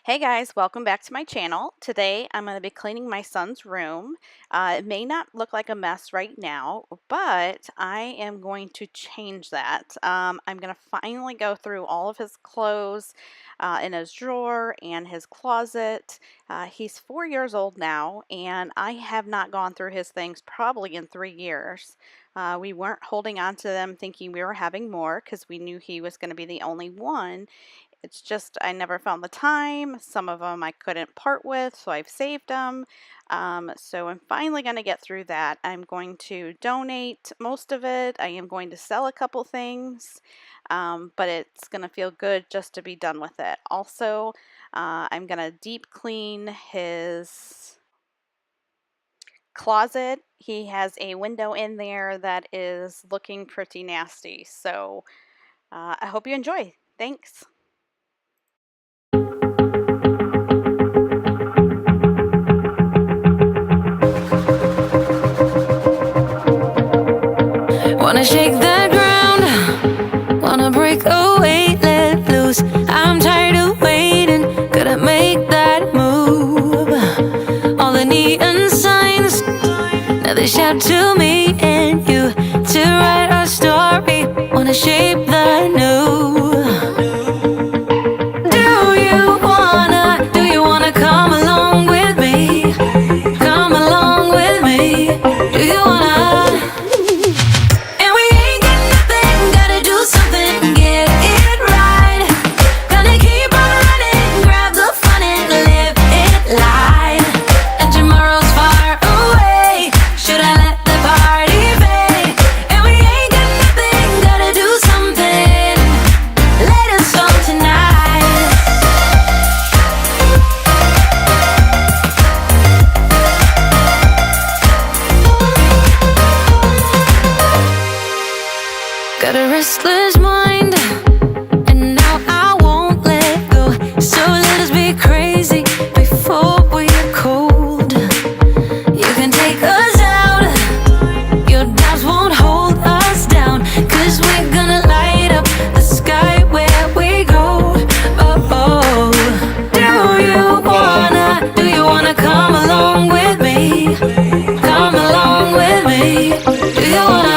Hey guys, welcome back to my channel. Today I'm going to be cleaning my son's room. It may not look like a mess right now, but I am going to change that. I'm going to finally go through all of his clothes in his drawer and his closet. He's 4 years old now, and I have not gone through his things probably in 3 years. We weren't holding on to them thinking we were having more because we knew he was going to be the only one. It's just I never found the time. Some of them I couldn't part with, so I've saved them. So I'm finally going to get through that. I'm going to donate most of it. I am going to sell a couple things, but it's going to feel good just to be done with it. Also, I'm going to deep clean his closet. He has a window in there that is looking pretty nasty. So I hope you enjoy. Thanks. Wanna shake the ground, wanna break away, let loose. I'm tired of waiting, gotta make that move. All the neon signs, now they shout to me and you to write our story. Wanna shape the new. Do you wanna come along with me? Come along with me. Do you wanna? Got a restless mind, and now I won't let go. So let us be crazy before we are cold. You can take us out, your doubts won't hold us down, 'cause we're gonna light up the sky where we go. Oh, do you wanna come along with me? Come along with me. Do you wanna?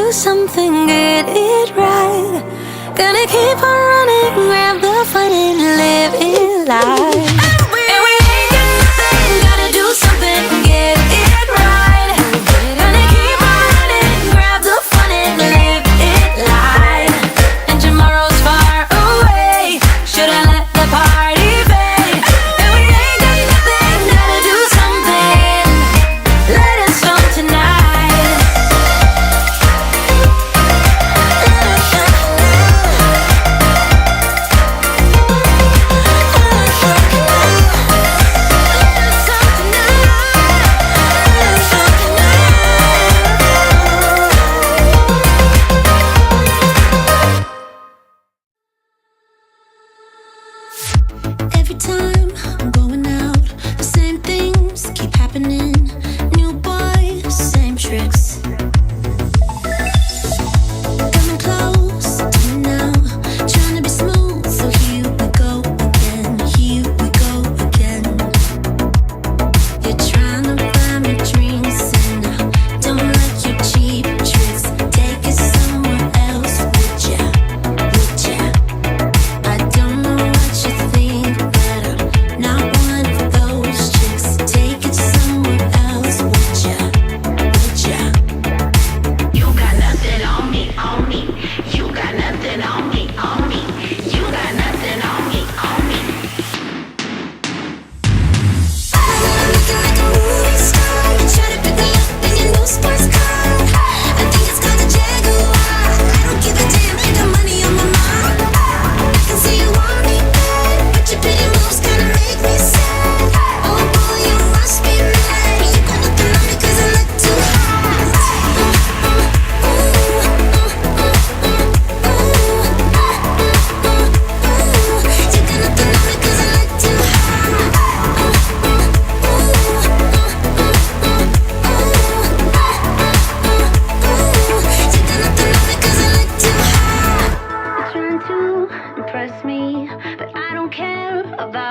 Something, get it right. Gonna keep on running, grab the fun and live it life. And we ain't got nothing, gotta do something, get it right. Gonna keep on running, grab the fun and live it life. And tomorrow's far away, should I let the party fade? And we ain't got nothing, gotta do something, let us on tonight. Every time I'm going out, the same things keep happening. New boy, same tricks. Coming close to me now, trying to be smooth, so here we go again, here we go again. You're trying to buy me drinks, and I don't like your cheap tricks. Take it somewhere else, would ya, would ya? I don't know what you think, but I'm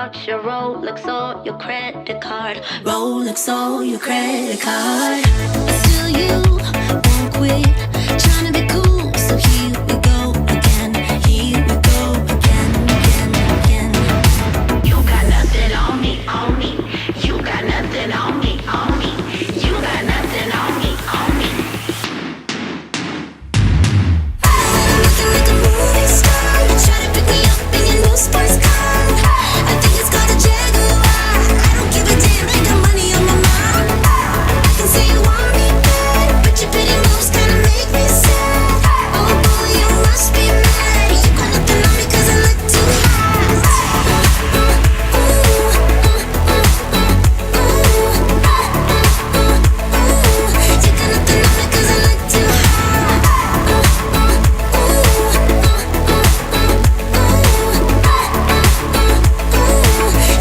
watch, your Rolex or your credit card. Rolex or your credit card. Still you won't quit, trying to be cool, so here we go again. Here we go again, again, again. You got nothing on me, on me. You got nothing on me, on me. You got nothing on me, on me. Looking like a movie star, try to pick me up in your new sports car. I think it's called a Jaguar. I don't give a damn, ain't got money on my mind. I can see you want me bad, but your pretty moves kinda make me sad. Oh boy, you must be mad. You got nothing on me 'cause I look too hot. You got nothing on me 'cause I look too hot.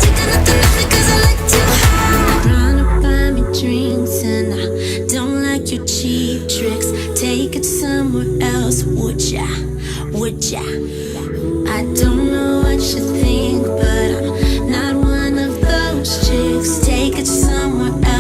You got nothing on me 'cause I look too hot. Trying to buy me drinks and I don't like your cheap tricks. Take it somewhere else, would ya? Would ya? I don't know what you think.